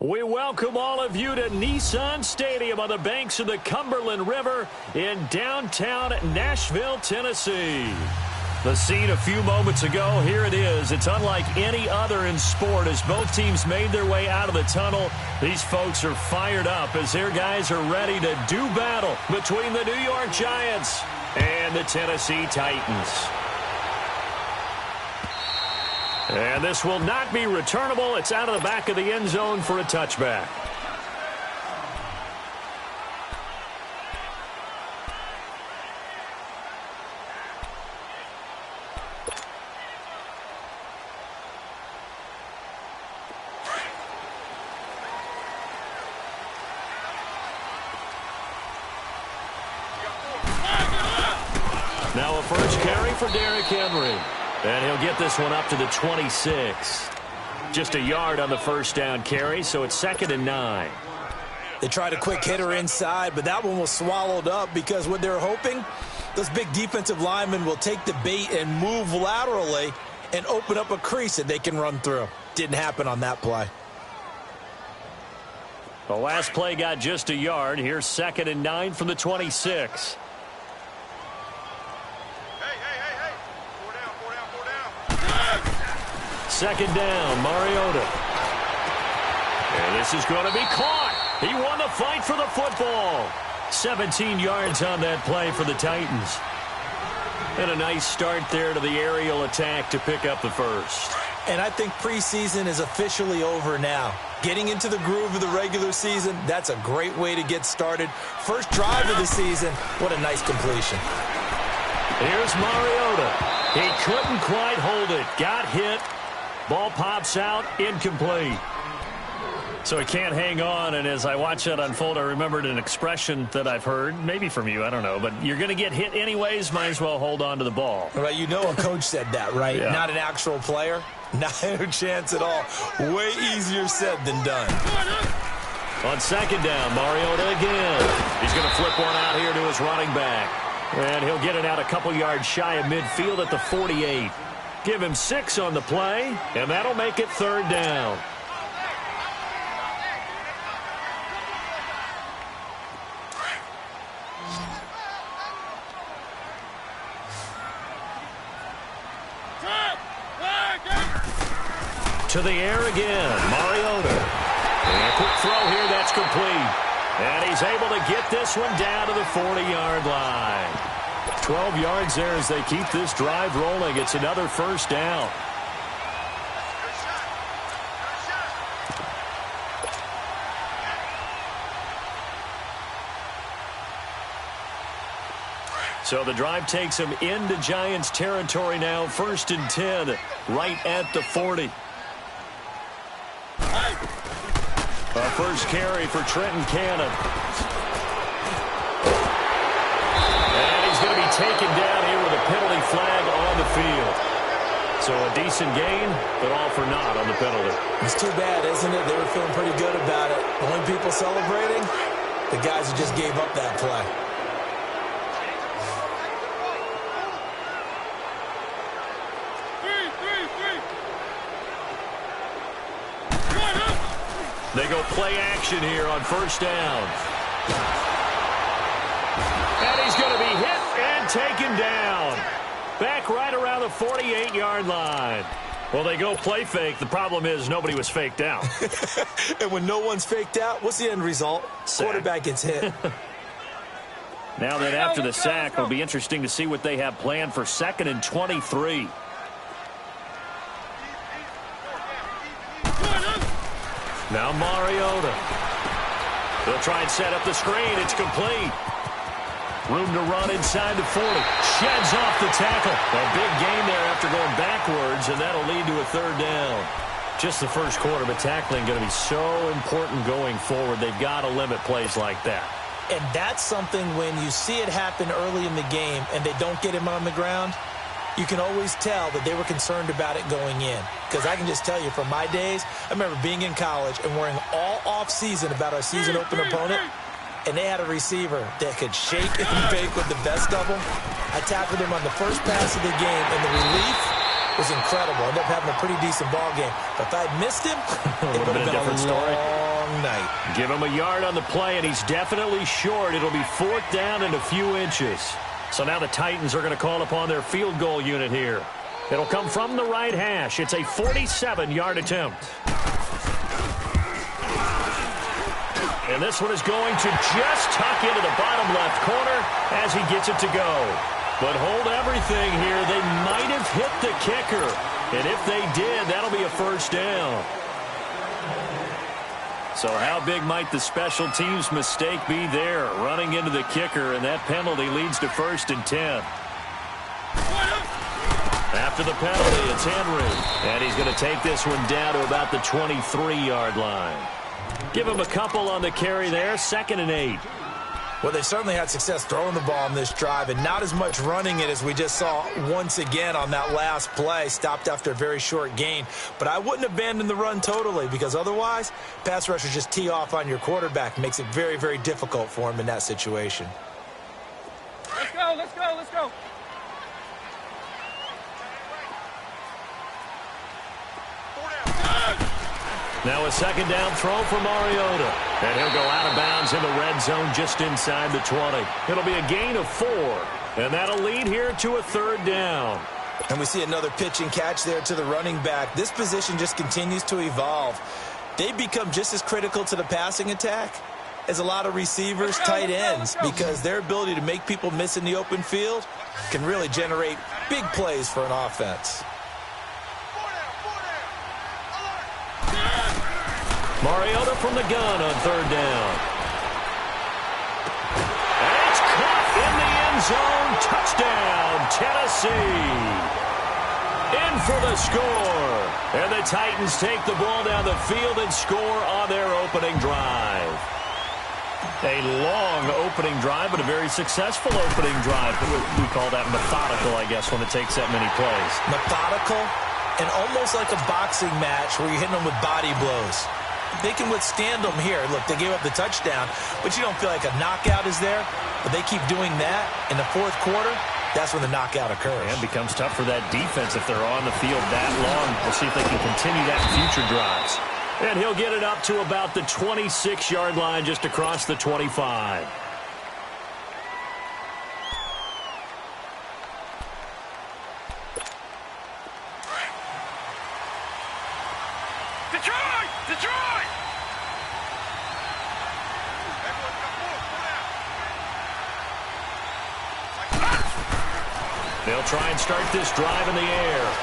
We welcome all of you to Nissan Stadium on the banks of the Cumberland River in downtown Nashville, Tennessee. The scene a few moments ago, here it is. It's unlike any other in sport as both teams made their way out of the tunnel. These folks are fired up as their guys are ready to do battle between the New York Giants and the Tennessee Titans. And this will not be returnable. It's out of the back of the end zone for a touchback. Now a first carry for Derrick Henry. And he'll get this one up to the 26. Just a yard on the first down carry, so it's 2nd and 9. They tried a quick hitter inside, but that one was swallowed up because what they're hoping, those big defensive linemen will take the bait and move laterally and open up a crease that they can run through. Didn't happen on that play. The last play got just a yard. Here's 2nd and 9 from the 26. Second down, Mariota. And this is going to be caught. He won the fight for the football. 17 yards on that play for the Titans. And a nice start there to the aerial attack to pick up the first. And I think preseason is officially over now. Getting into the groove of the regular season, that's a great way to get started. First drive of the season, what a nice completion. Here's Mariota. He couldn't quite hold it. Got hit. Ball pops out, incomplete. So he can't hang on, and as I watch that unfold, I remembered an expression that I've heard, maybe from you, I don't know, but you're going to get hit anyways, might as well hold on to the ball. Right, you know a coach said that, right? Yeah. Not an actual player. Not a chance at all. Way easier said than done. On second down, Mariota again. He's going to flip one out here to his running back. And he'll get it out a couple yards shy of midfield at the 48. Give him 6 on the play, and that'll make it 3rd down. To the air again, Mariota. And a quick throw here, that's complete. And he's able to get this one down to the 40-yard line. 12 yards there as they keep this drive rolling. It's another first down. So the drive takes them into Giants territory now. 1st and 10, right at the 40. A first carry for Trenton Cannon. And he's going to be taken down here with a penalty flag on the field. So a decent gain, but all for naught on the penalty. It's too bad, isn't it? They were feeling pretty good about it. Only people celebrating, the guys who just gave up that play. They go play action here on first down. And he's going to be hit and taken down. Back right around the 48-yard line. Well, they go play fake. The problem is nobody was faked out. And when no one's faked out, what's the end result? Sack. Quarterback gets hit. Now that after the sack, it'll be interesting to see what they have planned for 2nd and 23. Now Mariota. They'll try and set up the screen. It's complete. Room to run inside the 40. Sheds off the tackle. A big gain there after going backwards, and that'll lead to a 3rd down. Just the first quarter, but tackling going to be so important going forward. They've got to limit plays like that. And that's something when you see it happen early in the game and they don't get him on the ground, you can always tell that they were concerned about it going in. Because I can just tell you from my days, I remember being in college and worrying all off-season about our season open opponent, and they had a receiver that could shake and bake with the best of them. I tackled him on the first pass of the game, and the relief was incredible. I ended up having a pretty decent ball game. But if I had missed him, it would have been a different story. long night. Give him a yard on the play, and he's definitely short. It'll be 4th down and a few inches. So now the Titans are going to call upon their field goal unit here. It'll come from the right hash. It's a 47-yard attempt. And this one is going to just tuck into the bottom left corner as he gets it to go. But hold everything here. They might have hit the kicker. And if they did, that'll be a 1st down. So how big might the special teams mistake be there? Running into the kicker, and that penalty leads to 1st and 10. After the penalty, it's Henry. And he's going to take this one down to about the 23-yard line. Give him a couple on the carry there. 2nd and 8. Well, they certainly had success throwing the ball on this drive, and not as much running it as we just saw once again on that last play. Stopped after a very short gain. But I wouldn't abandon the run totally, because otherwise, pass rushers just tee off on your quarterback. Makes it very, very difficult for him in that situation. Let's go, let's go, let's go. Now a 2nd down throw for Mariota. And he'll go out of bounds in the red zone just inside the 20. It'll be a gain of 4. And that'll lead here to a 3rd down. And we see another pitch and catch there to the running back. This position just continues to evolve. They become just as critical to the passing attack as a lot of receivers, tight ends, because their ability to make people miss in the open field can really generate big plays for an offense. Mariota from the gun on 3rd down. And it's caught in the end zone. Touchdown, Tennessee. In for the score. And the Titans take the ball down the field and score on their opening drive. A long opening drive, but a very successful opening drive. We call that methodical, I guess, when it takes that many plays. Methodical and almost like a boxing match where you're hitting them with body blows. They can withstand them here. Look, they gave up the touchdown, but you don't feel like a knockout is there. But they keep doing that in the 4th quarter. That's when the knockout occurs. And it becomes tough for that defense if they're on the field that long. We'll see if they can continue that in future drives. And he'll get it up to about the 26-yard line just across the 25. Detroit! Detroit! They'll try and start this drive in the air.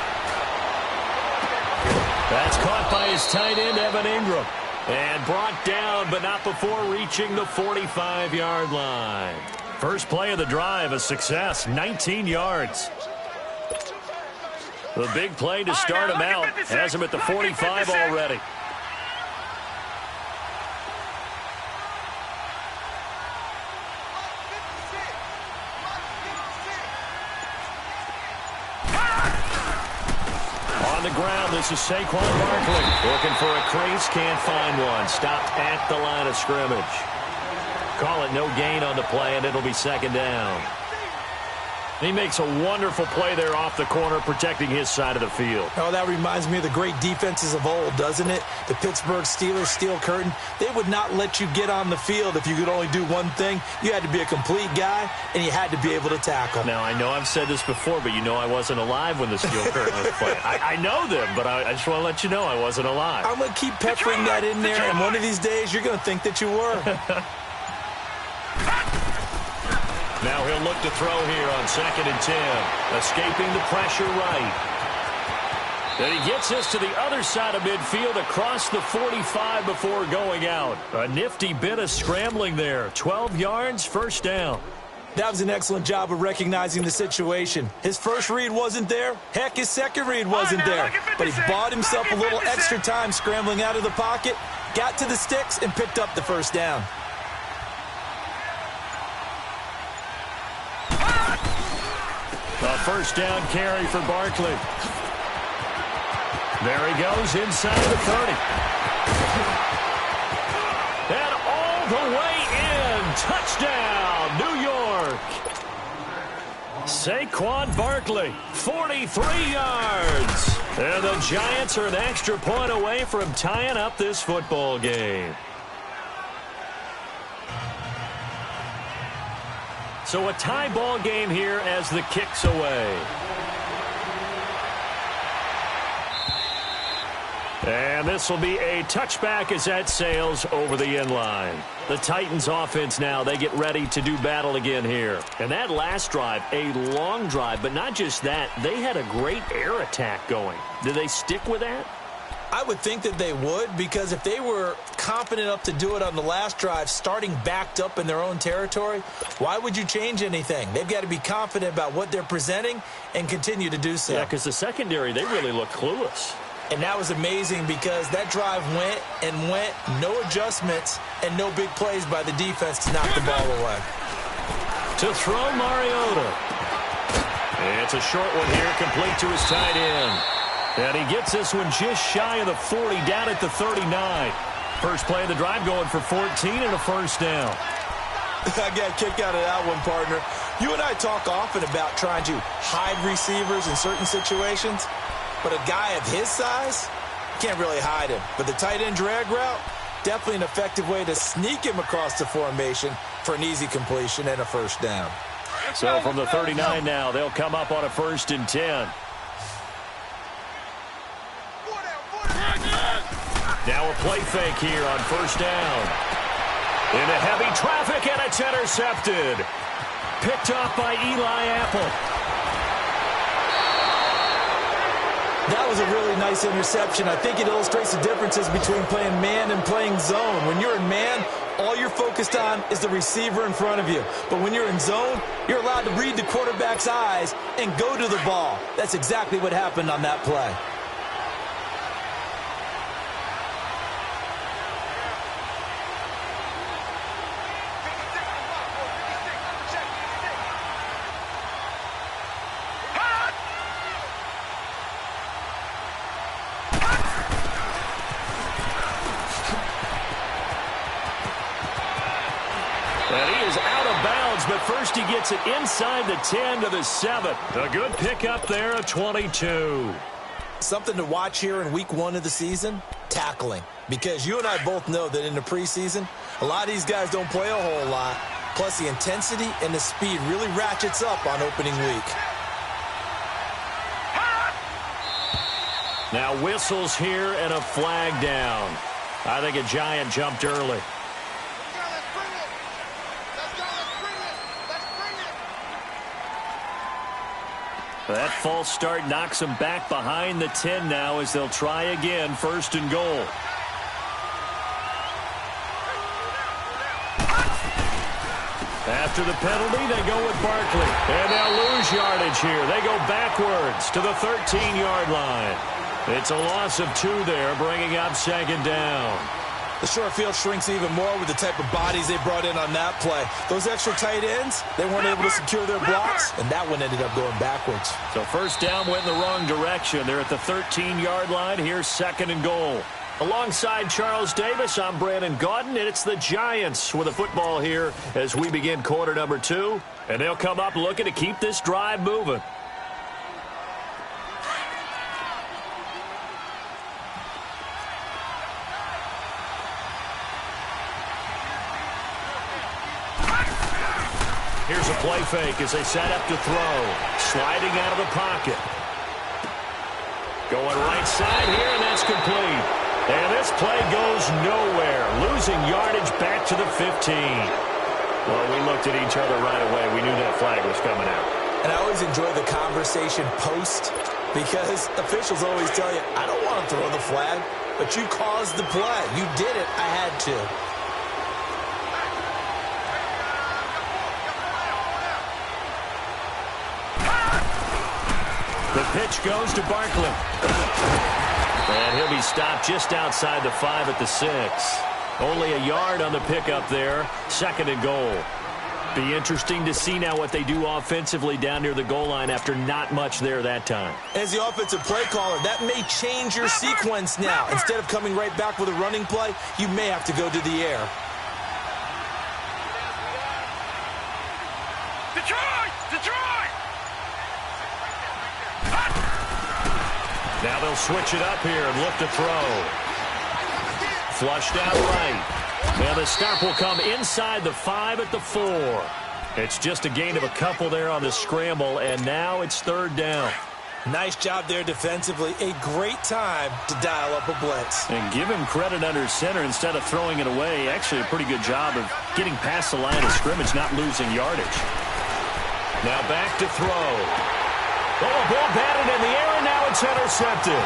That's caught by his tight end, Evan Ingram. And brought down, but not before reaching the 45-yard line. First play of the drive, a success, 19 yards. The big play to start him out has him at the 45 already. On the ground, this is Saquon Barkley. Looking for a crease, can't find one. Stopped at the line of scrimmage. Call it no gain on the play, and it'll be 2nd down. He makes a wonderful play there off the corner, protecting his side of the field. Oh, that reminds me of the great defenses of old, doesn't it? The Pittsburgh Steelers, Steel Curtain. They would not let you get on the field if you could only do one thing. You had to be a complete guy, and you had to be able to tackle. Now, I know I've said this before, but you know I wasn't alive when the Steel Curtain was playing. I know them, but I just want to let you know I wasn't alive. I'm going to keep peppering that in there, and one of these days you're going to think that you were. Now he'll look to throw here on 2nd and 10. Escaping the pressure right. Then he gets this to the other side of midfield across the 45 before going out. A nifty bit of scrambling there. 12 yards, 1st down. That was an excellent job of recognizing the situation. His first read wasn't there. Heck, his second read wasn't there. But he bought himself a little extra time scrambling out of the pocket, got to the sticks, and picked up the 1st down. A 1st down carry for Barkley. There he goes inside the 30. And all the way in. Touchdown, New York. Saquon Barkley, 43 yards. And the Giants are an extra point away from tying up this football game. So a tie ball game here as the kick's away. And this will be a touchback as that sails over the end line. The Titans offense now, they get ready to do battle again here. And that last drive, a long drive, but not just that, they had a great air attack going. Do they stick with that? I would think that they would, because if they were confident enough to do it on the last drive, starting backed up in their own territory, why would you change anything? They've got to be confident about what they're presenting and continue to do so. Yeah, because the secondary, they really look clueless. And that was amazing because that drive went and went, no adjustments, and no big plays by the defense to knock the ball away. To throw Mariota. It's a short one here, complete to his tight end. And he gets this one just shy of the 40, down at the 39. First play of the drive going for 14 and a first down. I got a kick out of that one, partner. You and I talk often about trying to hide receivers in certain situations. But a guy of his size, can't really hide him. But the tight end drag route, definitely an effective way to sneak him across the formation for an easy completion and a first down. So from the 39 now, they'll come up on a 1st and 10. Now a play fake here on first down. Into heavy traffic, and it's intercepted. Picked off by Eli Apple. That was a really nice interception. I think it illustrates the differences between playing man and playing zone. When you're in man, all you're focused on is the receiver in front of you. But when you're in zone, you're allowed to read the quarterback's eyes and go to the ball. That's exactly what happened on that play. But first he gets it inside the 10 to the 7. A good pickup there of 22. Something to watch here in week 1 of the season, tackling. Because you and I both know that in the preseason, a lot of these guys don't play a whole lot. Plus the intensity and the speed really ratchets up on opening week. Now whistles here and a flag down. I think a Giant jumped early. That false start knocks them back behind the 10 now as they'll try again, 1st and goal. After the penalty, they go with Barkley. And they'll lose yardage here. They go backwards to the 13-yard line. It's a loss of 2 there, bringing up 2nd down. The short field shrinks even more with the type of bodies they brought in on that play. Those extra tight ends, they weren't able to secure their blocks, and that one ended up going backwards. So first down went in the wrong direction. They're at the 13-yard line. Here's 2nd and goal. Alongside Charles Davis, I'm Brandon Gaudin, and it's the Giants with a football here as we begin quarter number 2. And they'll come up looking to keep this drive moving. Here's a play fake as they set up to throw. Sliding out of the pocket. Going right side here, and that's complete. And this play goes nowhere. Losing yardage back to the 15. Well, we looked at each other right away. We knew that flag was coming out. And I always enjoy the conversation post because officials always tell you, I don't want to throw the flag, but you caused the play. You did it. I had to. The pitch goes to Barkley. And he'll be stopped just outside the 5 at the 6. Only a yard on the pickup there. 2nd and goal. Be interesting to see now what they do offensively down near the goal line after not much there that time. As the offensive play caller, that may change your sequence now. Instead of coming right back with a running play, you may have to go to the air. Detroit! Now they'll switch it up here and look to throw. Flushed out right. Now the stop will come inside the 5 at the 4. It's just a gain of a couple there on the scramble, and now it's third down. Nice job there defensively. A great time to dial up a blitz. And give him credit under center instead of throwing it away. Actually, a pretty good job of getting past the line of scrimmage, not losing yardage. Now back to throw. Oh, a ball batted in the air, and now it's intercepted.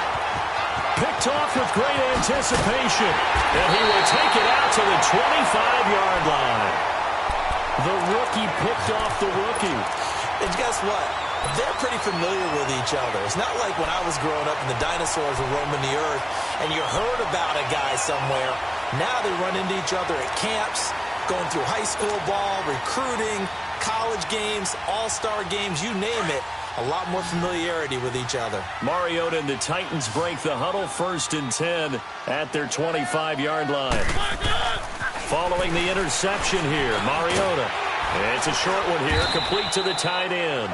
Picked off with great anticipation. And he will take it out to the 25-yard line. The rookie picked off the rookie. And guess what? They're pretty familiar with each other. It's not like when I was growing up and the dinosaurs were roaming the earth and you heard about a guy somewhere. Now they run into each other at camps, going through high school ball, recruiting, college games, all-star games, you name it. A lot more familiarity with each other. Mariota and the Titans break the huddle, 1st and 10 at their 25-yard line. Following the interception here, Mariota. It's a short one here, complete to the tight end.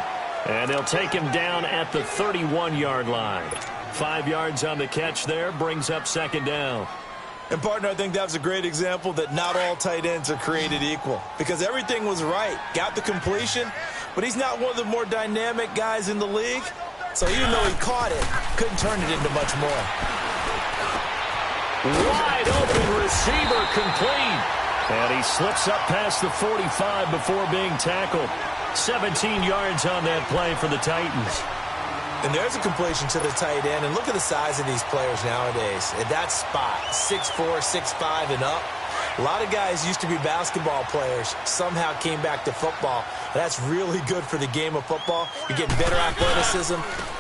And they'll take him down at the 31-yard line. 5 yards on the catch there, brings up 2nd down. And, partner, I think that was a great example that not all tight ends are created equal. Because everything was right. Got the completion, but he's not one of the more dynamic guys in the league. So even though he caught it, couldn't turn it into much more. Wide open receiver complete. And he slips up past the 45 before being tackled. 17 yards on that play for the Titans. And there's a completion to the tight end. And look at the size of these players nowadays. At that spot, 6'4", 6'5", and up. A lot of guys used to be basketball players, somehow came back to football. And that's really good for the game of football. You're getting better athleticism,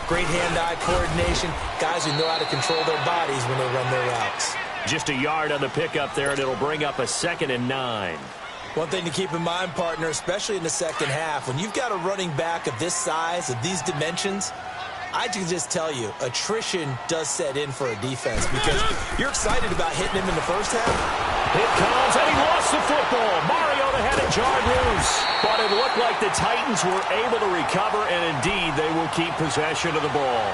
great hand-eye coordination, guys who know how to control their bodies when they run their routes. Just a yard on the pickup there, and it'll bring up a 2nd and 9. One thing to keep in mind, partner, especially in the second half, when you've got a running back of this size, of these dimensions, I can just tell you, attrition does set in for a defense because you're excited about hitting him in the first half. It comes, and he lost the football. Mariota had it jarred loose. But it looked like the Titans were able to recover, and indeed, they will keep possession of the ball.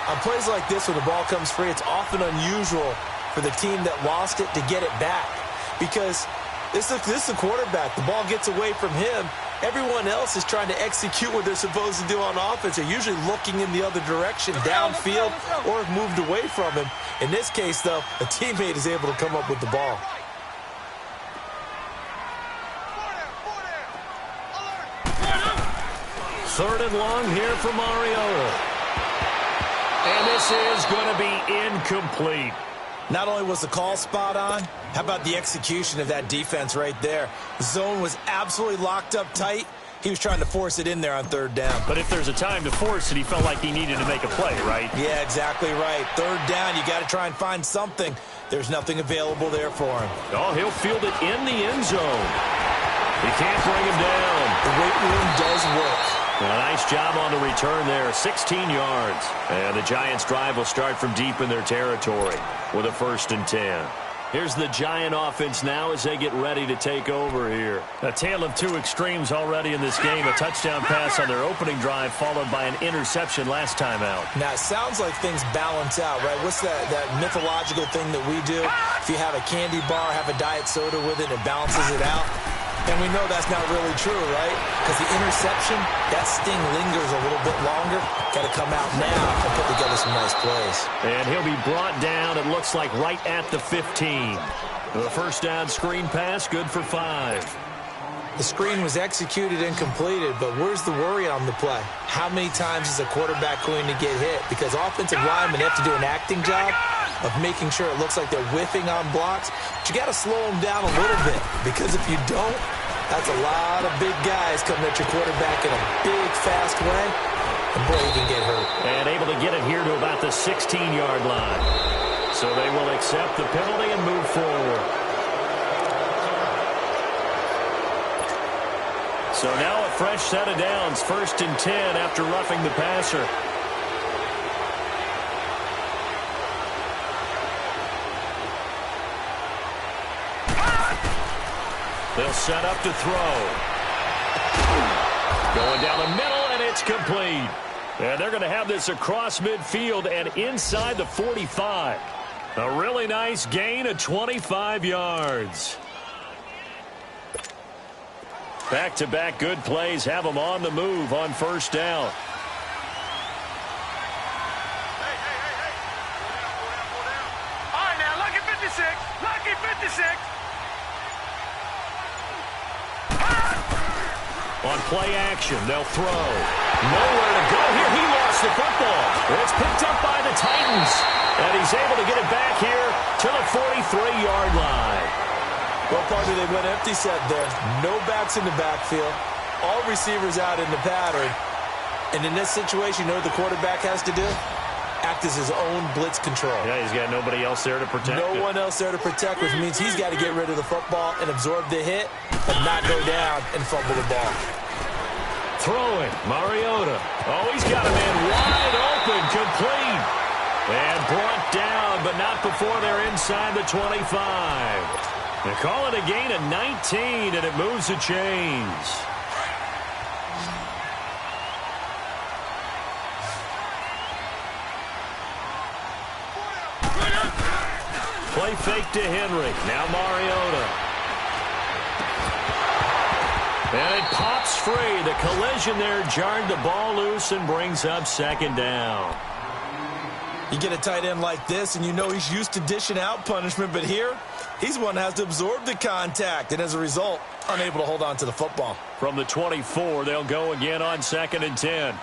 On plays like this, when the ball comes free, it's often unusual for the team that lost it to get it back because this is the quarterback. The ball gets away from him. Everyone else is trying to execute what they're supposed to do on offense. They're usually looking in the other direction, downfield, or have moved away from him. In this case, though, a teammate is able to come up with the ball. Third and long here for Mariota. And this is going to be incomplete. Not only was the call spot on, how about the execution of that defense right there? The zone was absolutely locked up tight. He was trying to force it in there on 3rd down. But if there's a time to force it, he felt like he needed to make a play, right? Yeah, exactly right. 3rd down, you got to try and find something. There's nothing available there for him. Oh, he'll field it in the end zone. He can't bring him down. The weight room does work. A nice job on the return there, 16 yards. And the Giants' drive will start from deep in their territory with a 1st and 10. Here's the Giant offense now as they get ready to take over here. A tale of two extremes already in this game. A touchdown pass on their opening drive followed by an interception last time out. Now, it sounds like things balance out, right? What's that mythological thing that we do? If you have a candy bar, have a diet soda with it, it balances it out. And we know that's not really true, right? Because the interception, that sting lingers a little bit longer. Got to come out now and put together some nice plays. And he'll be brought down, it looks like, right at the 15. The 1st down screen pass, good for 5. The screen was executed and completed, but where's the worry on the play? How many times is a quarterback going to get hit? Because offensive linemen have to do an acting job of making sure it looks like they're whiffing on blocks. But you got to slow them down a little bit, because if you don't, that's a lot of big guys coming at your quarterback in a big, fast way. And boy, you can get hurt. And able to get it here to about the 16-yard line. So they will accept the penalty and move forward. So now a fresh set of downs, 1st and 10 after roughing the passer. They'll set up to throw. Going down the middle, and it's complete. And they're going to have this across midfield and inside the 45. A really nice gain of 25 yards. Back-to-back good plays have them on the move on first down. All right, now, lucky 56. Lucky 56. On play action, they'll throw. Nowhere to go here. He lost the football. It's picked up by the Titans. And he's able to get it back here to the 43-yard line. Well, partner, they went empty set there. No backs in the backfield. All receivers out in the pattern. And in this situation, you know what the quarterback has to do? Act as his own blitz control. Yeah, he's got nobody else there to protect No one else there to protect, which means he's got to get rid of the football and absorb the hit, but not go down and fumble the ball. Throwing, Mariota. Oh, he's got a man wide open, complete. And brought down, but not before they're inside the 25. They call it a gain of 19, and it moves the chains. Play fake to Henry. Now Mariota. And it pops free. The collision there jarred the ball loose and brings up second down. You get a tight end like this, and you know he's used to dishing out punishment, but here, he's one that has to absorb the contact, and as a result, unable to hold on to the football. From the 24, they'll go again on 2nd and 10.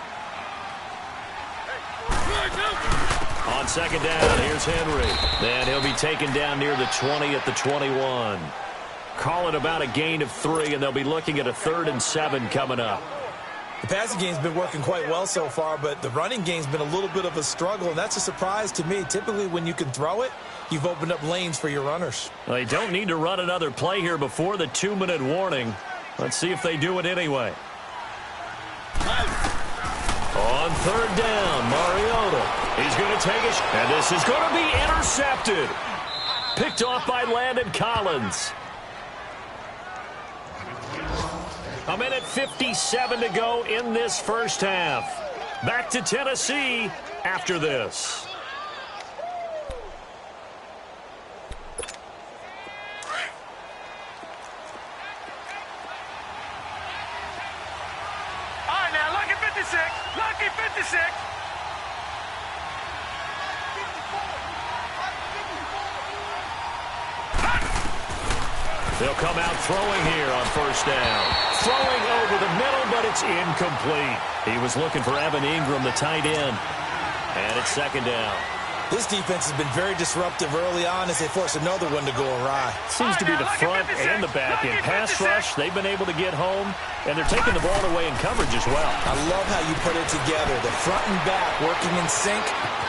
On second down, here's Henry. Then he'll be taken down near the 20 at the 21. Call it about a gain of 3, and they'll be looking at a 3rd and 7 coming up. The passing game's been working quite well so far, but the running game's been a little bit of a struggle, and that's a surprise to me. Typically, when you can throw it, you've opened up lanes for your runners. Well, they don't need to run another play here before the 2-minute warning. Let's see if they do it anyway. On 3rd down, Mariota. He's going to take it, and this is going to be intercepted. Picked off by Landon Collins. A minute 57 to go in this first half. Back to Tennessee after this. All right, now, lucky 56. Lucky 56. They'll come out throwing here on first down. Throwing over the middle, but it's incomplete. He was looking for Evan Ingram, the tight end. And it's second down. This defense has been very disruptive early on as they force another one to go awry. Seems to be the front and the back end. Pass rush, they've been able to get home, and they're taking the ball away in coverage as well. I love how you put it together. The front and back working in sync,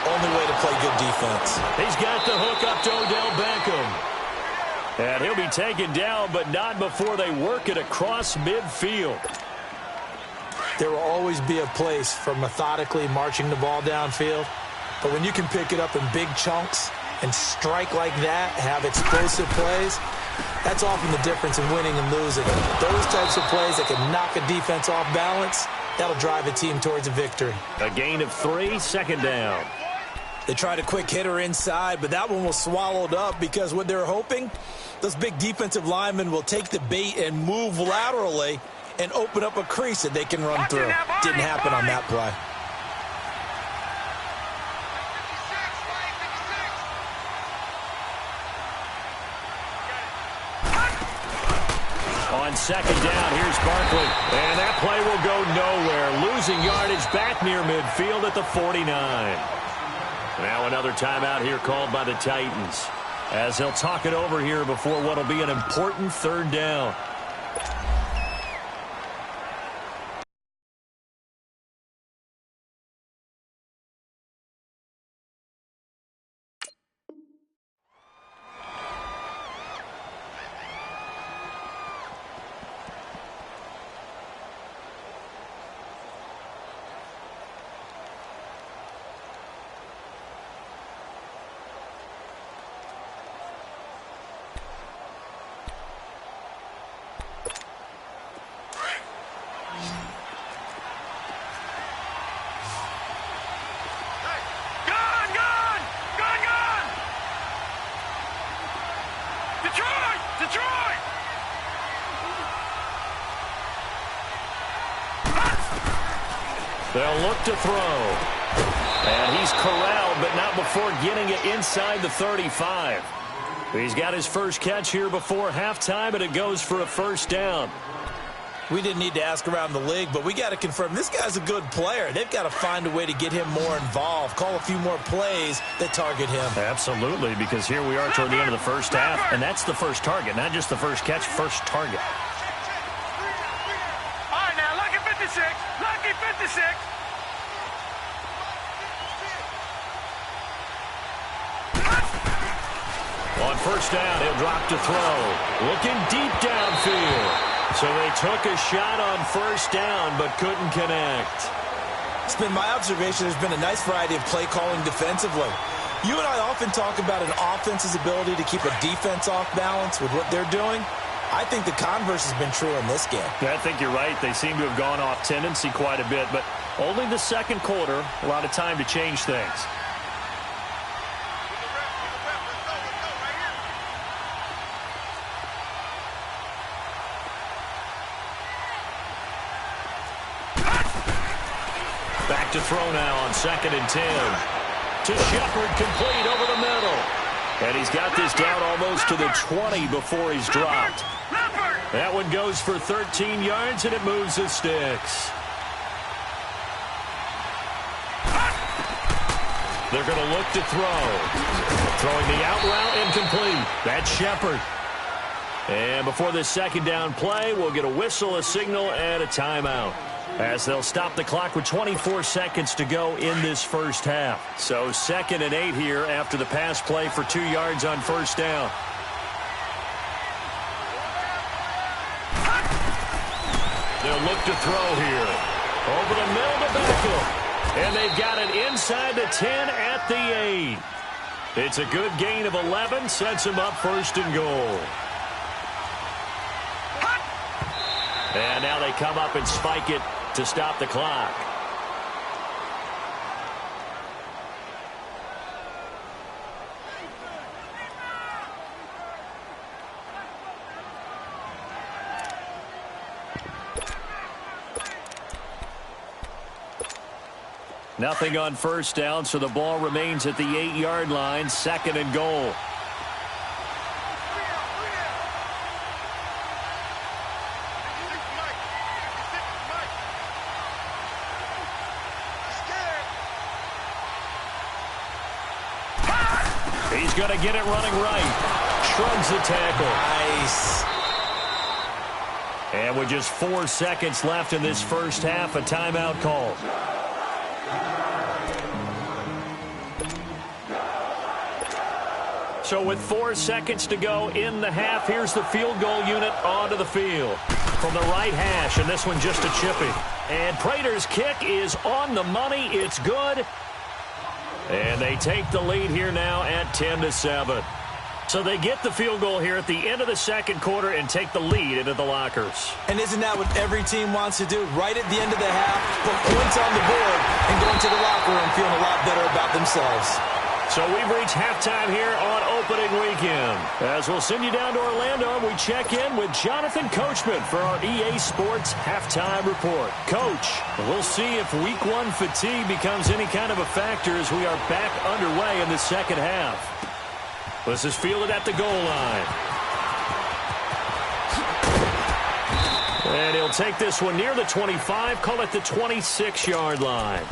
only way to play good defense. He's got the hook up to Odell Beckham. And he'll be taken down, but not before they work it across midfield. There will always be a place for methodically marching the ball downfield. But when you can pick it up in big chunks and strike like that, have explosive plays, that's often the difference in winning and losing. Those types of plays that can knock a defense off balance, that'll drive a team towards a victory. A gain of 3, second down. They tried a quick hitter inside, but that one was swallowed up because what they're hoping, those big defensive linemen will take the bait and move laterally and open up a crease that they can run through. Didn't happen on that play. On second down, here's Barkley. And that play will go nowhere. Losing yardage back near midfield at the 49. Now another timeout here called by the Titans, as they'll talk it over here before what will be an important 3rd down. They'll look to throw. And he's corralled, but not before getting it inside the 35. He's got his first catch here before halftime, and it goes for a first down. We didn't need to ask around the league, but we got to confirm this guy's a good player. They've got to find a way to get him more involved, call a few more plays that target him. Absolutely, because here we are toward the end of the first half, and that's the first target, not just the first catch, first target. All right, now, lucky 56. Lucky 56. On first down, he'll drop to throw. Looking deep downfield. So they took a shot on first down, but couldn't connect. It's been my observation there's been a nice variety of play calling defensively. You and I often talk about an offense's ability to keep a defense off balance with what they're doing. I think the converse has been true in this game. I think you're right. They seem to have gone off tendency quite a bit, but only the second quarter, a lot of time to change things. Back to throw now on 2nd and 10. To Shepard, complete over the middle. And he's got this down almost to the 20 before he's dropped. That one goes for 13 yards, and it moves the sticks. They're going to look to throw. Throwing the out route incomplete. That's Shepard. And before this second down play, we'll get a whistle, a signal, and a timeout, as they'll stop the clock with 24 seconds to go in this first half. So 2nd and 8 here after the pass play for 2 yards on first down. They'll look to throw here. Over the middle to Beckham. And they've got it inside the 10 at the 8. It's a good gain of 11, sets them up 1st and goal. And now they come up and spike it to stop the clock. Nothing on first down, so the ball remains at the 8-yard line, 2nd and goal. He's going to get it running right. Shrugs the tackle. Nice. And with just 4 seconds left in this first half, a timeout called. So with 4 seconds to go in the half, here's the field goal unit onto the field. From the right hash, and this one just a chipping. And Prater's kick is on the money. It's good. And they take the lead here now at 10-7. So they get the field goal here at the end of the second quarter and take the lead into the lockers. And isn't that what every team wants to do? Right at the end of the half, put points on the board and go into the locker room feeling a lot better about themselves. So we've reached halftime here on opening weekend. As we'll send you down to Orlando, we check in with Jonathan Coachman for our EA Sports Halftime Report. Coach, we'll see if Week 1 fatigue becomes any kind of a factor as we are back underway in the second half. This is fielded at the goal line. And he'll take this one near the 25, call it the 26-yard line.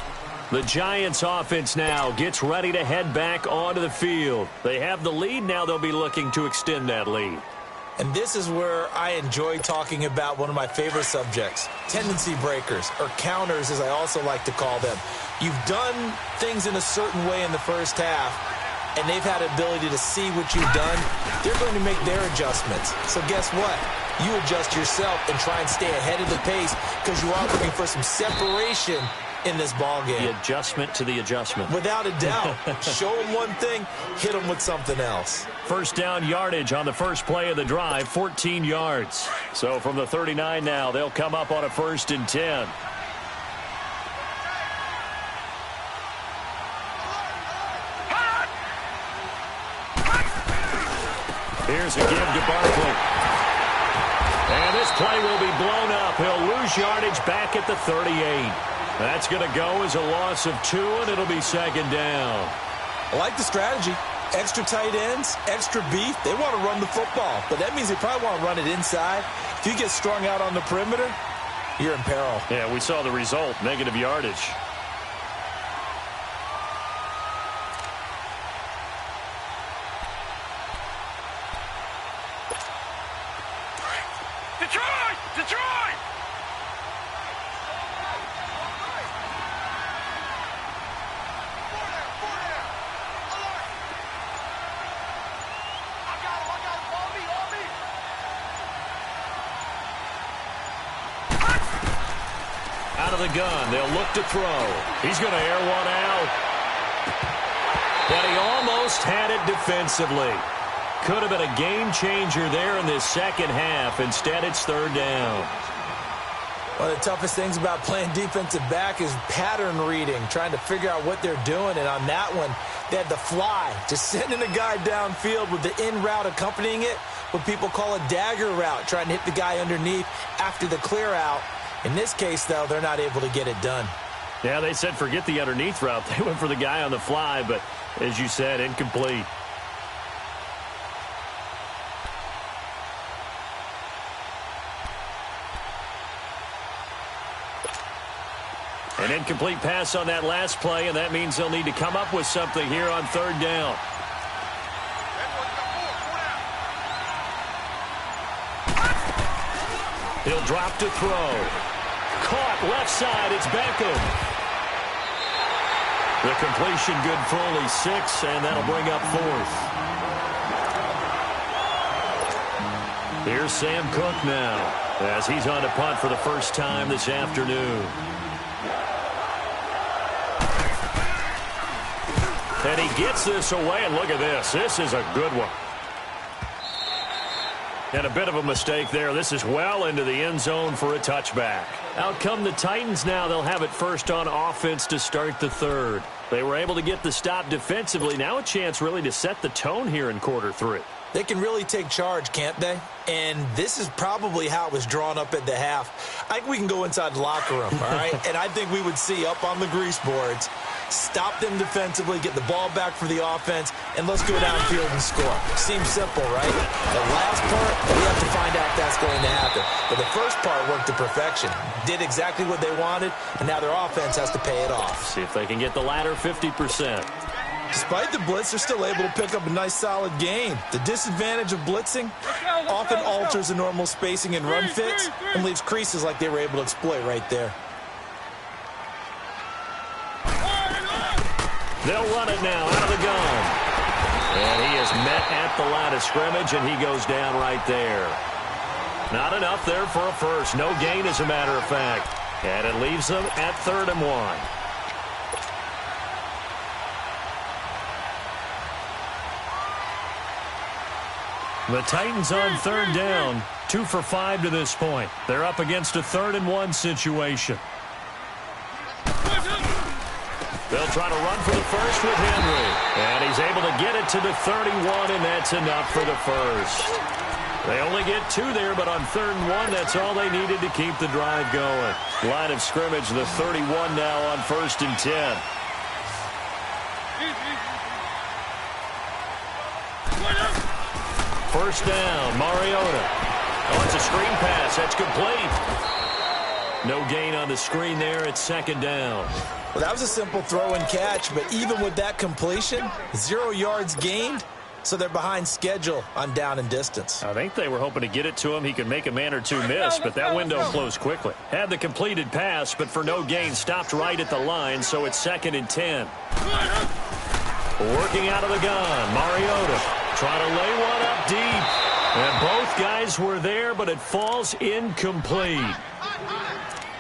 The Giants offense now gets ready to head back onto the field. They have the lead. Now they'll be looking to extend that lead. And this is where I enjoy talking about one of my favorite subjects, tendency breakers, or counters as I also like to call them. You've done things in a certain way in the first half, and they've had ability to see what you've done. They're going to make their adjustments. So guess what? You adjust yourself and try and stay ahead of the pace because you are looking for some separation in this ball game. The adjustment to the adjustment. Without a doubt. Show them one thing, hit them with something else. First down yardage on the first play of the drive, 14 yards. So from the 39 now, they'll come up on a 1st and 10. Here's a give to Barkley. And this play will be blown up. He'll lose yardage back at the 38. That's going to go as a loss of 2, and it'll be second down. I like the strategy. Extra tight ends, extra beef. They want to run the football, but that means they probably want to run it inside. If you get strung out on the perimeter, you're in peril. Yeah, we saw the result, negative yardage. Detroit! Detroit! Out of the gun, they'll look to throw. He's going to air one out. But he almost had it defensively. Could have been a game changer there in this second half. Instead, it's third down. One of the toughest things about playing defensive back is pattern reading, trying to figure out what they're doing. And on that one, they had the fly, just sending a guy downfield with the in route accompanying it, what people call a dagger route, trying to hit the guy underneath after the clear out. In this case, though, they're not able to get it done. Yeah, they said forget the underneath route. They went for the guy on the fly, but as you said, incomplete. An incomplete pass on that last play, and that means they'll need to come up with something here on third down. He'll drop to throw. Caught left side. It's Beckham. The completion good for only 6, and that'll bring up 4th. Here's Sam Cook now as he's on to punt for the first time this afternoon. And he gets this away, and look at this. This is a good one. And a bit of a mistake there. This is well into the end zone for a touchback. Out come the Titans now. They'll have it first on offense to start the third. They were able to get the stop defensively. Now a chance really to set the tone here in quarter 3. They can really take charge, can't they? And this is probably how it was drawn up at the half. I think we can go inside the locker room, all right? And I think we would see up on the grease boards, stop them defensively, get the ball back for the offense, and let's go downfield and score. Seems simple, right? The last part, we have to find out if that's going to happen. But the first part worked to perfection. Did exactly what they wanted, and now their offense has to pay it off. See if they can get the latter 50%. Despite the blitz, they're still able to pick up a nice, solid gain. The disadvantage of blitzing often alters the normal spacing and run fits and leaves creases like they were able to exploit right there. They'll run it now out of the gun. And he is met at the line of scrimmage, and he goes down right there. Not enough there for a first. No gain, as a matter of fact. And it leaves them at 3rd and 1. The Titans on 3rd down, 2 for 5 to this point. They're up against a 3rd and 1 situation. They'll try to run for the first with Henry. And he's able to get it to the 31, and that's enough for the first. They only get 2 there, but on 3rd and 1, that's all they needed to keep the drive going. Line of scrimmage, the 31 now on 1st and 10. First down, Mariota. Oh, it's a screen pass. That's complete. No gain on the screen there. It's 2nd down. Well, that was a simple throw and catch, but even with that completion, 0 yards gained, so they're behind schedule on down and distance. I think they were hoping to get it to him. He could make a man or 2 miss, but that window closed quickly. Had the completed pass, but for no gain, stopped right at the line, so it's 2nd and 10. Working out of the gun, Mariota trying to lay one up deep. And both guys were there, but it falls incomplete.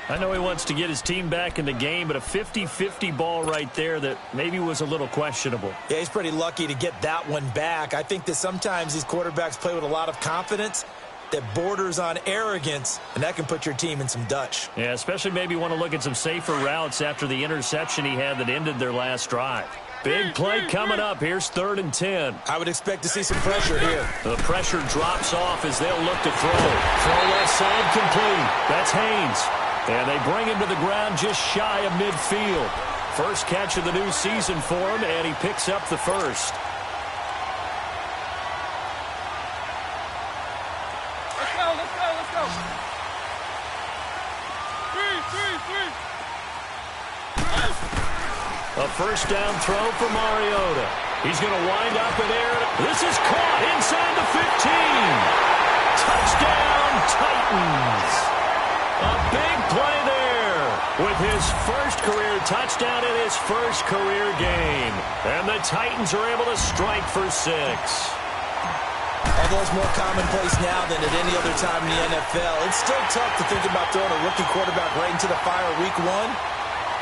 I know he wants to get his team back in the game, but a 50-50 ball right there that maybe was a little questionable. Yeah, he's pretty lucky to get that one back. I think that sometimes these quarterbacks play with a lot of confidence that borders on arrogance, and that can put your team in some Dutch. Yeah, especially maybe want to look at some safer routes after the interception he had that ended their last drive. Big play coming up. Here's 3rd and 10. I would expect to see some pressure here. The pressure drops off as they'll look to throw. Throw left side complete. That's Haynes. And they bring him to the ground just shy of midfield. First catch of the new season for him, and he picks up the first. Let's go, let's go, let's go. Three. A first down throw for Mariota. He's going to wind up in air. This is caught inside the 15. Touchdown, Titans. A big play there with his first career touchdown in his first career game. And the Titans are able to strike for 6. Although it's more commonplace now than at any other time in the NFL, it's still tough to think about throwing a rookie quarterback right into the fire week 1.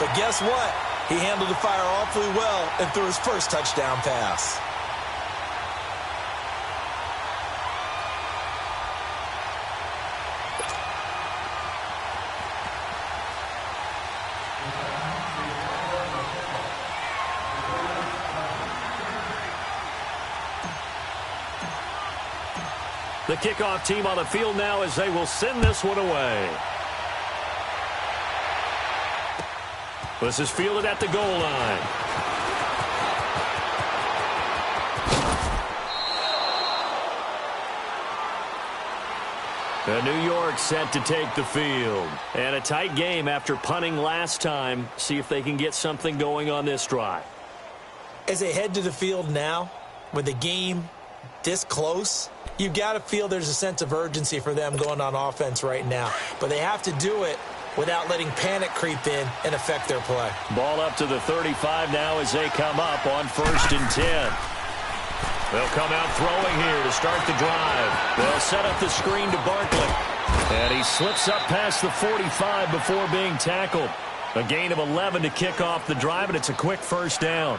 But guess what? He handled the fire awfully well and threw his first touchdown pass. The kickoff team on the field now as they will send this one away. This is fielded at the goal line. The New York set to take the field. And a tight game after punting last time. See if they can get something going on this drive. As they head to the field now, with the game this close, you've got to feel there's a sense of urgency for them going on offense right now. But they have to do it without letting panic creep in and affect their play. Ball up to the 35 now as they come up on 1st and 10. They'll come out throwing here to start the drive. They'll set up the screen to Barkley. And he slips up past the 45 before being tackled. A gain of 11 to kick off the drive, and it's a quick first down.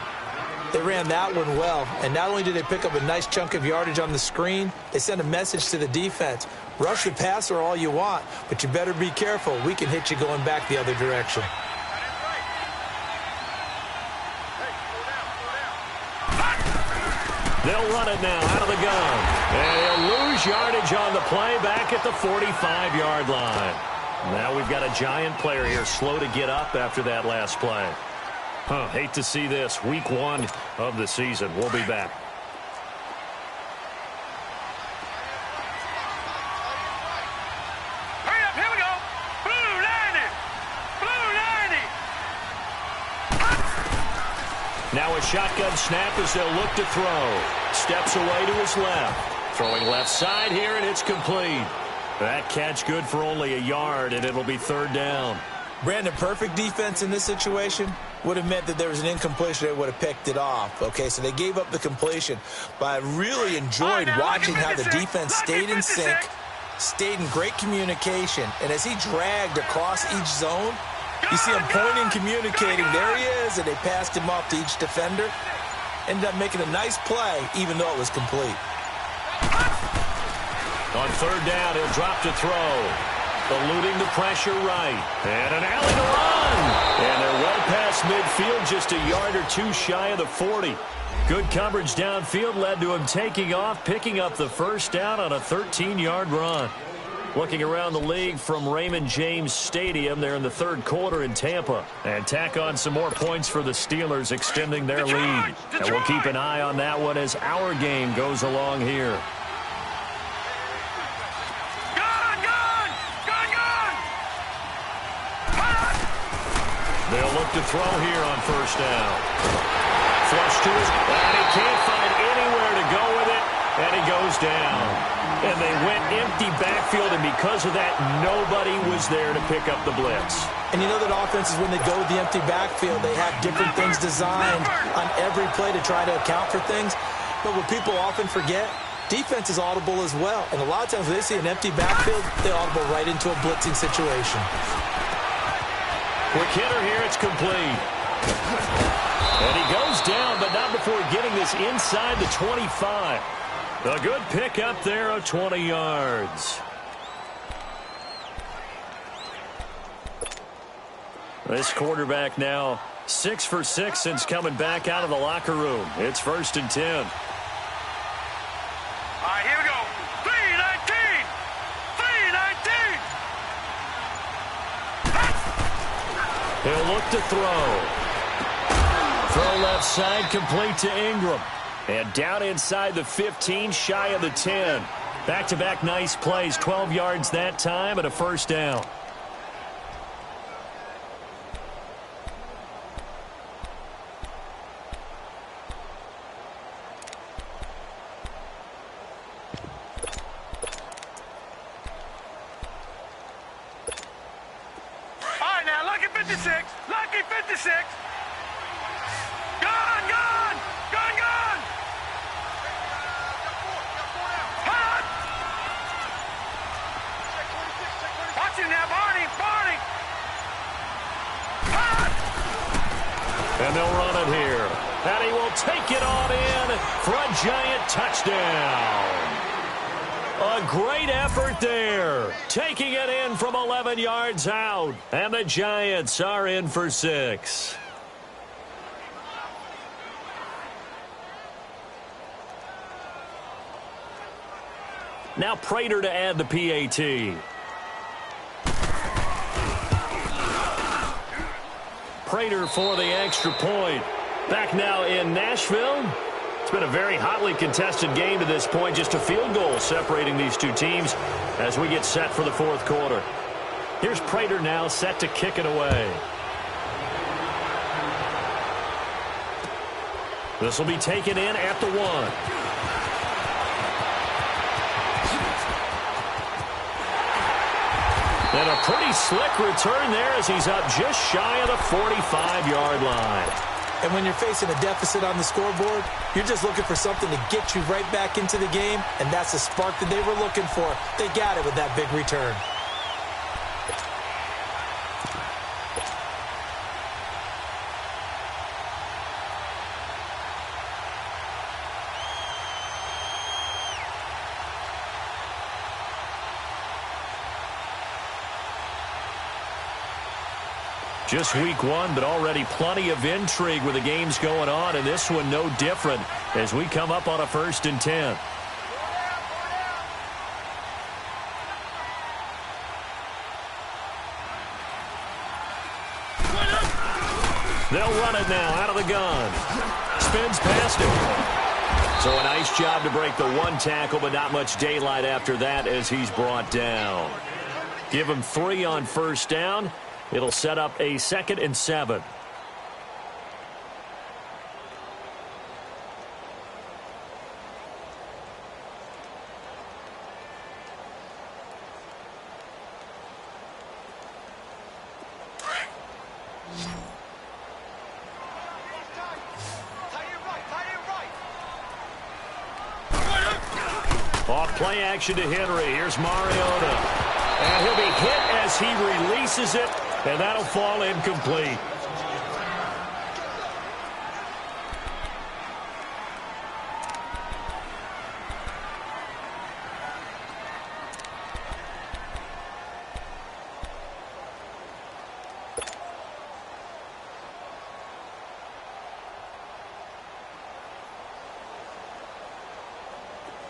They ran that one well, and not only did they pick up a nice chunk of yardage on the screen, they sent a message to the defense. Rush the passer all you want, but you better be careful. We can hit you going back the other direction. They'll run it now out of the gun. And he'll lose yardage on the play back at the 45-yard line. Now we've got a giant player here slow to get up after that last play. Hate to see this. Week 1 of the season. We'll be back. Hurry up, here we go. Blue 90. Blue 90. Now a shotgun snap as they'll look to throw. Steps away to his left. Throwing left side here, and it's complete. That catch good for only a yard, and it'll be 3rd down. Brandon, perfect defense in this situation would have meant that there was an incompletion. They would have picked it off. Okay, so they gave up the completion. But I really enjoyed watching how the defense stayed in sync, stayed in great communication. And as he dragged across each zone, you see him pointing, communicating. There he is, and they passed him off to each defender. Ended up making a nice play, even though it was complete. On 3rd down, he'll drop to throw. Eluding the pressure right. And an alley to run. And they're well past midfield, just a yard or two shy of the 40. Good coverage downfield led to him taking off, picking up the first down on a 13-yard run. Looking around the league from Raymond James Stadium, they're in the 3rd quarter in Tampa. And tack on some more points for the Steelers, extending their lead. And we'll keep an eye on that one as our game goes along here. They'll look to throw here on 1st down. Flush to his, and he can't find anywhere to go with it, and he goes down. And they went empty backfield, and because of that, nobody was there to pick up the blitz. And you know that offenses, when they go with the empty backfield, they have different things designed on every play to try to account for things. But what people often forget, defense is audible as well. And a lot of times when they see an empty backfield, they audible right into a blitzing situation. Quick hitter here, it's complete. And he goes down, but not before getting this inside the 25. A good pickup there of 20 yards. This quarterback now 6 for 6 since coming back out of the locker room. It's 1st and 10. All right, here we go. 3-19. 3-19. to throw. Throw left side, complete to Ingram. And down inside the 15, shy of the 10. Back-to-back nice plays, 12 yards that time and a first down. All right, now, lucky 56. Lucky 56. Gone, gone. Gone, gone. Hot. Watch him now, Barney. Barney. Hot. And they'll run it here. And he will take it on in for a giant touchdown. A great effort there. Taking it in from 11 yards out. And the Giants are in for 6. Now Prater to add the PAT. Prater for the extra point. Back now in Nashville. It's been a very hotly contested game to this point. Just a field goal separating these two teams as we get set for the fourth quarter. Here's Prater now set to kick it away. This will be taken in at the 1. And a pretty slick return there as he's up just shy of the 45-yard line. And when you're facing a deficit on the scoreboard, you're just looking for something to get you right back into the game, and that's the spark that they were looking for. They got it with that big return. Just week 1, but already plenty of intrigue with the games going on, and this one no different as we come up on a 1st and 10. They'll run it now out of the gun. Spins past him. So a nice job to break the 1 tackle, but not much daylight after that as he's brought down. Give him 3 on 1st down. It'll set up a 2nd and 7. Off play action to Henry. Here's Mariota. And he'll be hit as he releases it. And that'll fall incomplete.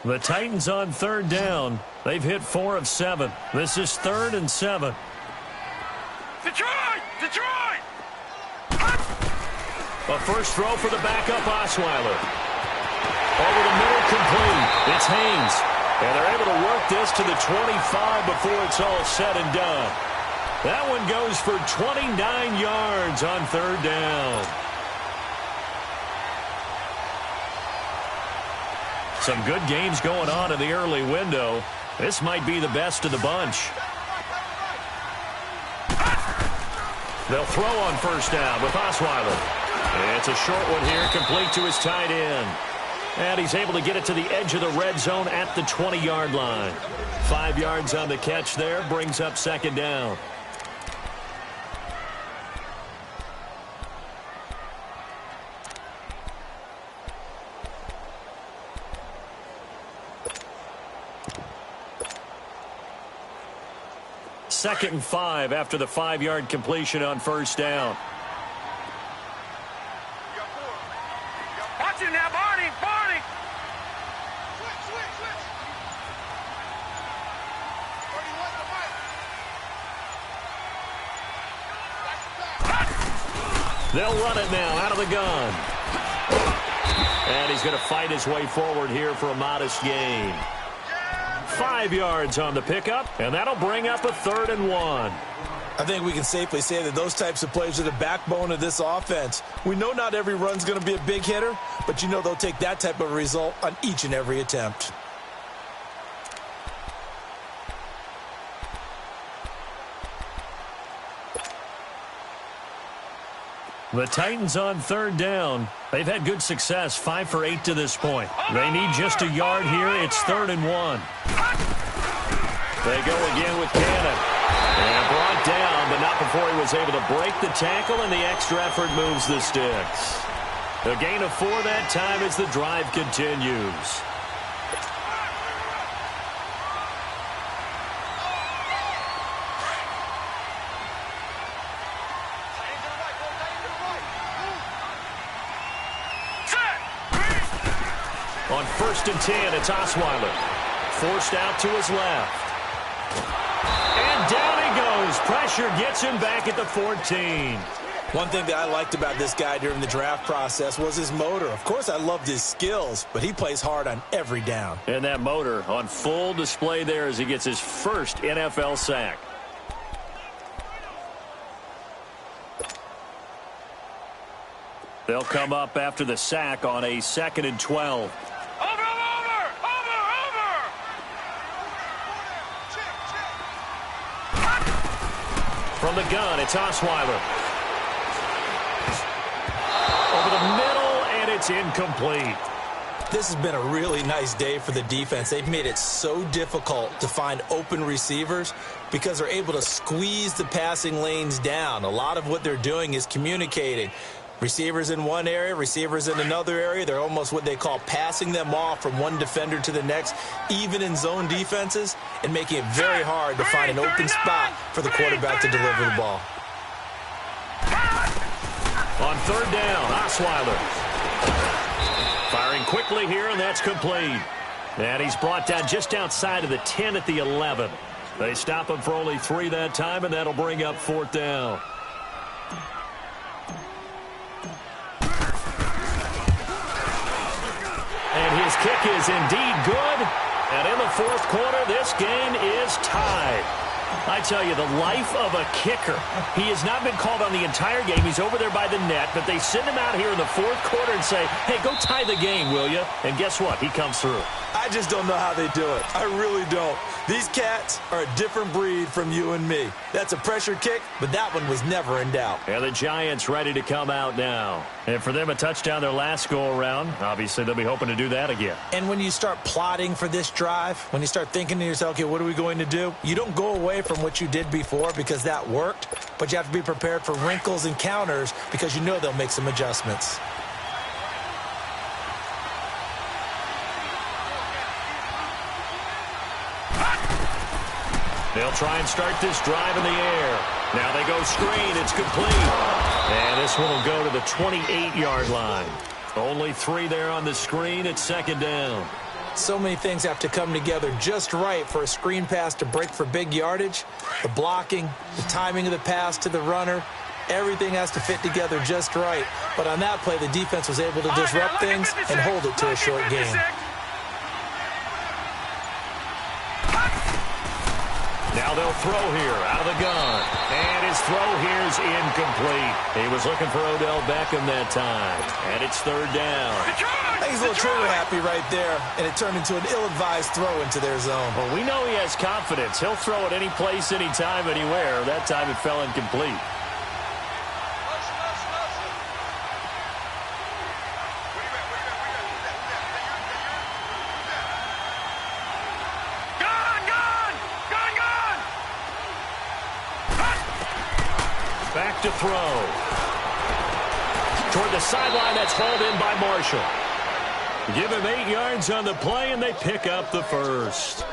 The Titans on 3rd down. They've hit 4 of 7. This is 3rd and 7. Detroit! Detroit! A first throw for the backup Osweiler. Over the middle, complete. It's Haynes. And they're able to work this to the 25 before it's all said and done. That one goes for 29 yards on 3rd down. Some good games going on in the early window. This might be the best of the bunch. They'll throw on 1st down with Osweiler. It's a short one here, complete to his tight end. And he's able to get it to the edge of the red zone at the 20-yard line. 5 yards on the catch there, brings up 2nd down. Second and 5 after the 5-yard completion on 1st down. Watch him now, Barney! Barney! They'll run it now out of the gun. And he's going to fight his way forward here for a modest gain. 5 yards on the pickup, and that'll bring up a 3rd and 1. I think we can safely say that those types of plays are the backbone of this offense. We know not every run's going to be a big hitter, but you know they'll take that type of result on each and every attempt. The Titans on 3rd down. They've had good success, 5 for 8 to this point. They need just a yard here. It's 3rd and 1. They go again with Cannon. And brought down, but not before he was able to break the tackle, and the extra effort moves the sticks. A gain of 4 that time as the drive continues. On 1st and 10, it's Osweiler. Forced out to his left. And down he goes. Pressure gets him back at the 14. One thing that I liked about this guy during the draft process was his motor. Of course, I loved his skills, but he plays hard on every down. And that motor on full display there as he gets his first NFL sack. They'll come up after the sack on a 2nd and 12. From the gun, it's Osweiler. Over the middle, and it's incomplete. This has been a really nice day for the defense. They've made it so difficult to find open receivers because they're able to squeeze the passing lanes down. A lot of what they're doing is communicating. Receivers in one area, receivers in another area. They're almost what they call passing them off from one defender to the next, even in zone defenses, and making it very hard to find an open spot for the quarterback to deliver the ball. On 3rd down, Osweiler. Firing quickly here, and that's complete. And he's brought down just outside of the 10 at the 11. They stop him for only 3 that time, and that'll bring up 4th down. And his kick is indeed good. And in the 4th quarter, this game is tied. I tell you, the life of a kicker. He has not been called on the entire game. He's over there by the net, but they send him out here in the 4th quarter and say, hey, go tie the game, will you? And guess what? He comes through. I just don't know how they do it. I really don't. These cats are a different breed from you and me. That's a pressure kick, but that one was never in doubt. And the Giants ready to come out now. And for them, a touchdown their last go-around. Obviously, they'll be hoping to do that again. And when you start plotting for this drive, when you start thinking to yourself, okay, what are we going to do? You don't go away from what you did before because that worked, but you have to be prepared for wrinkles and counters because you know they'll make some adjustments. They'll try and start this drive in the air. Now they go screen. It's complete. And this one will go to the 28-yard line. Only 3 there on the screen. It's 2nd down. So many things have to come together just right for a screen pass to break for big yardage. The blocking, the timing of the pass to the runner, everything has to fit together just right. But on that play, the defense was able to disrupt things and hold it to a short game. Now they'll throw here out of the gun. And his throw here is incomplete. He was looking for Odell Beckham that time. And it's 3rd down. I think he's a little trigger happy right there, and it turned into an ill-advised throw into their zone. Well, we know he has confidence. He'll throw it any place, anytime, anywhere. That time it fell incomplete. Back to throw. Toward the sideline, that's hauled in by Marshall. Give him 8 yards on the play, and they pick up the first.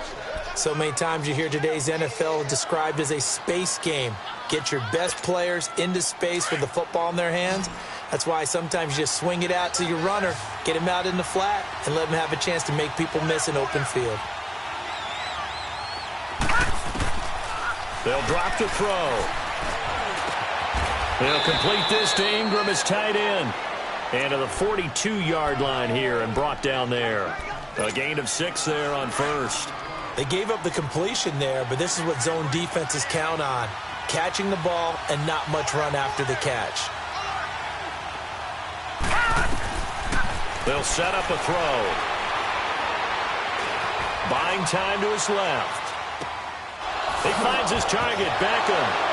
So many times you hear today's NFL described as a space game. Get your best players into space with the football in their hands. That's why sometimes you just swing it out to your runner, get him out in the flat, and let him have a chance to make people miss an open field. They'll drop to throw. They'll complete this to Ingram as tight end. And to the 42-yard line here and brought down there. A gain of 6 there on first. They gave up the completion there, but this is what zone defenses count on. Catching the ball and not much run after the catch. They'll set up a throw. Buying time to his left. He finds his target, Beckham.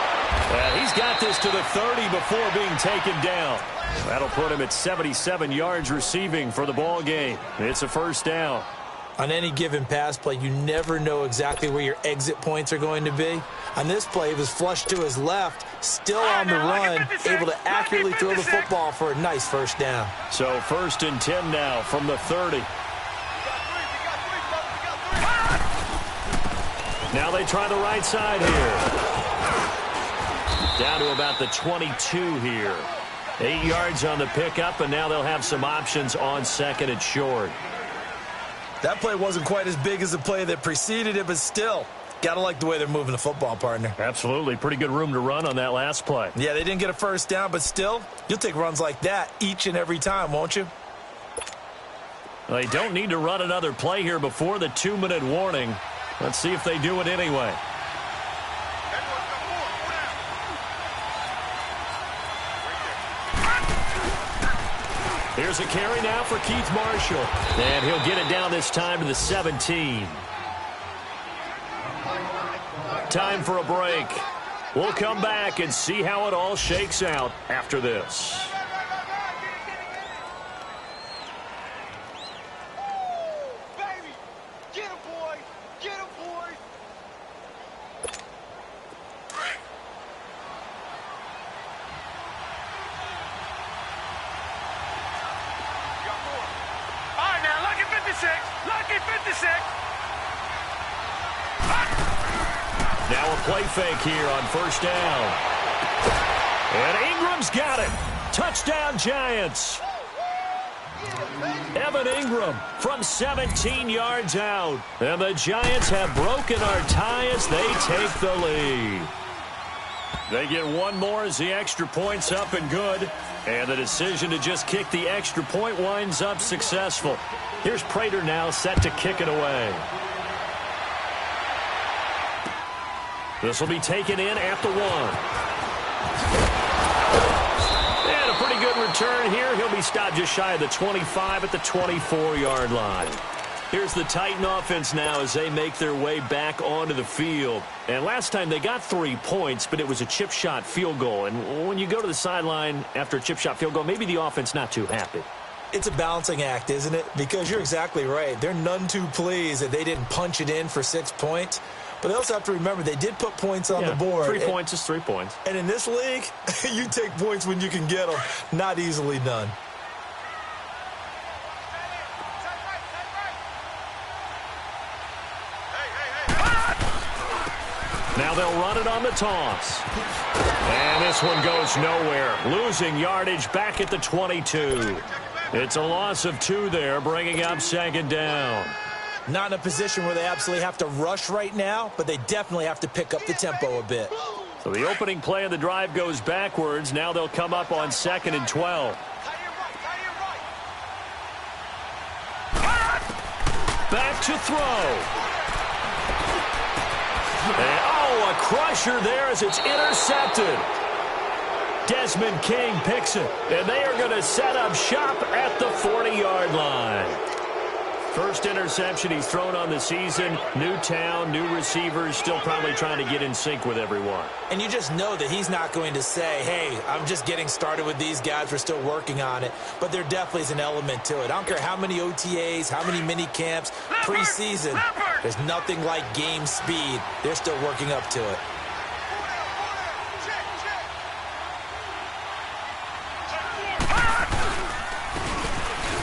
He's got this to the 30 before being taken down. That'll put him at 77 yards receiving for the ball game. It's a first down. On any given pass play, you never know exactly where your exit points are going to be. On this play, it was flushed to his left, still on the run, able to accurately throw the football for a nice first down. So 1st and 10 now from the 30. Now they try the right side here. Down to about the 22 here. 8 yards on the pickup, and now they'll have some options on 2nd and short. That play wasn't quite as big as the play that preceded it, but still, gotta like the way they're moving the football, partner. Absolutely. Pretty good room to run on that last play. Yeah, they didn't get a first down, but still, you'll take runs like that each and every time, won't you? They don't need to run another play here before the 2-minute warning. Let's see if they do it anyway. Here's a carry now for Keith Marshall. And he'll get it down this time to the 17. Time for a break. We'll come back and see how it all shakes out after this. Baby, get him, boy. Get him, boy. All right, now, lucky 56. Lucky 56. Now a play fake here on first down. And Ingram's got it. Touchdown, Giants. Evan Ingram from 17 yards out. And the Giants have broken our tie as they take the lead. They get one more as the extra point's up and good. And the decision to just kick the extra point winds up successful. Here's Prater now set to kick it away. This will be taken in at the 1. And a pretty good return here. He'll be stopped just shy of the 25 at the 24-yard line. Here's the Titan offense now as they make their way back onto the field. And last time they got 3 points, but it was a chip shot field goal. And when you go to the sideline after a chip shot field goal, maybe the offense not too happy. It's a balancing act, isn't it? Because you're exactly right. They're none too pleased that they didn't punch it in for 6 points. But they also have to remember they did put points on the board. 3 points is 3 points. And in this league, you take points when you can get them. Not easily done. Now they'll run it on the toss. And this one goes nowhere. Losing yardage back at the 22. It's a loss of 2 there, bringing up 2nd down. Not in a position where they absolutely have to rush right now, but they definitely have to pick up the tempo a bit. So the opening play of the drive goes backwards. Now they'll come up on 2nd and 12. Back to throw. And, a crusher there as it's intercepted. Desmond King picks it, and they are going to set up shop at the 40-yard line. First interception he's thrown on the season. New town, new receivers, still probably trying to get in sync with everyone. And you just know that he's not going to say, hey, I'm just getting started with these guys. We're still working on it. But there definitely is an element to it. I don't care how many OTAs, how many mini camps, preseason. There's nothing like game speed. They're still working up to it.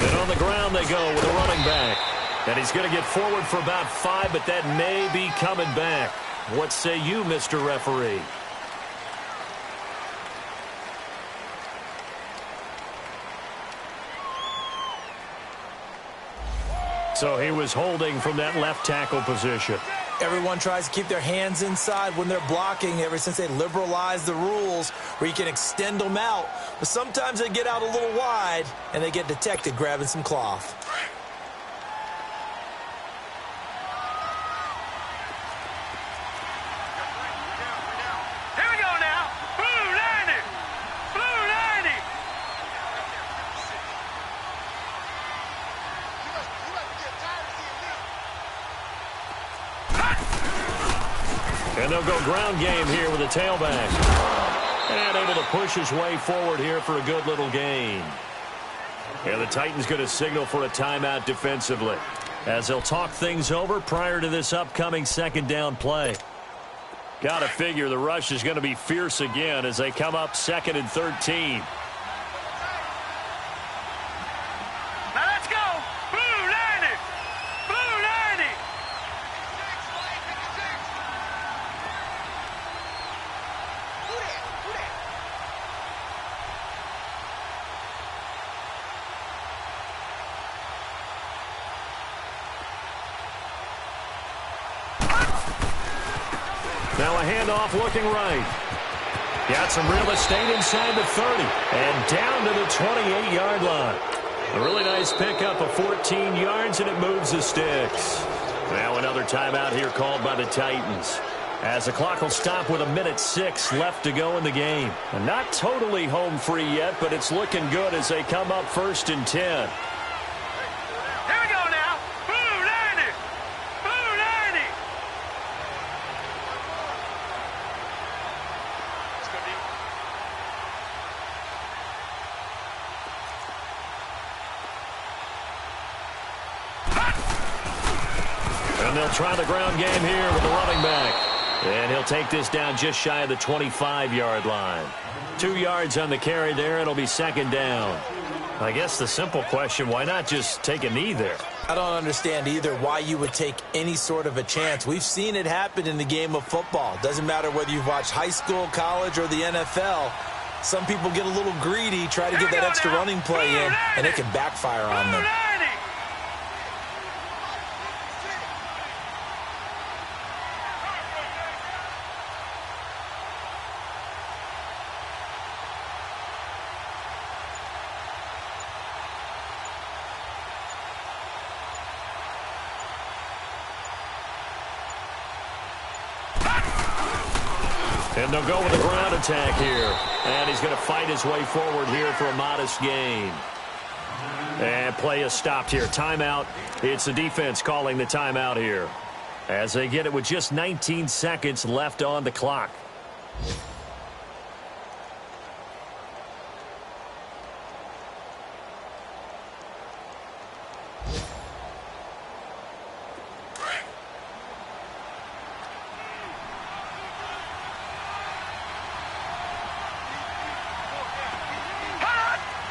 And on the ground they go with a running back. And he's going to get forward for about 5, but that may be coming back. What say you, Mr. Referee? So he was holding from that left tackle position. Everyone tries to keep their hands inside when they're blocking ever since they liberalized the rules where you can extend them out. But sometimes they get out a little wide, and they get detected grabbing some cloth. Here we go now. Blue 90. Blue 90. And they'll go ground game here with a tailback. And able to push his way forward here for a good little gain. And the Titans going to signal for a timeout defensively, as they'll talk things over prior to this upcoming second down play. Got to figure the rush is going to be fierce again as they come up 2nd and 13. Now let's go. Blue 90. Blue 90. Now a handoff looking right. Got some real estate inside the 30 and down to the 28-yard line. A really nice pickup of 14 yards, and it moves the sticks. Now another timeout here called by the Titans, as the clock will stop with 1:06 left to go in the game. And not totally home free yet, but it's looking good as they come up 1st and 10. Here we go now. Blue 90. Blue 90. And they'll try the ground game here with the running back. And he'll take this down just shy of the 25-yard line. 2 yards on the carry there. It'll be 2nd down. I guess the simple question, why not just take a knee there? I don't understand either why you would take any sort of a chance. We've seen it happen in the game of football. Doesn't matter whether you've watched high school, college, or the NFL. Some people get a little greedy, try to get that extra running play in, and it can backfire on them. And they'll go with a ground attack here. And he's going to fight his way forward here for a modest gain. And play is stopped here. Timeout. It's the defense calling the timeout here, as they get it with just 19 seconds left on the clock.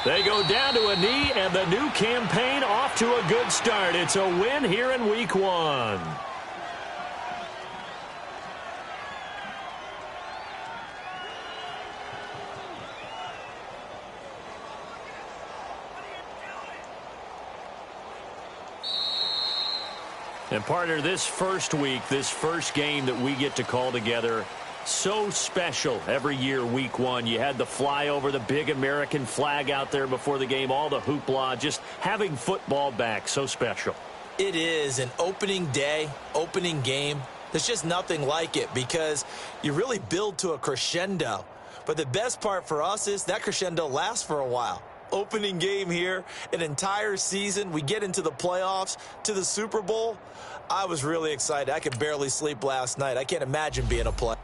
They go down to a knee, and the new campaign off to a good start. It's a win here in Week 1. And partner, this first week, this first game that we get to call together, so special every year, Week 1. You had the flyover, the big American flag out there before the game, all the hoopla, just having football back, so special. It is an opening day, opening game. There's just nothing like it because you really build to a crescendo. But the best part for us is that crescendo lasts for a while. Opening game here, an entire season. We get into the playoffs, to the Super Bowl. I was really excited. I could barely sleep last night. I can't imagine being a player.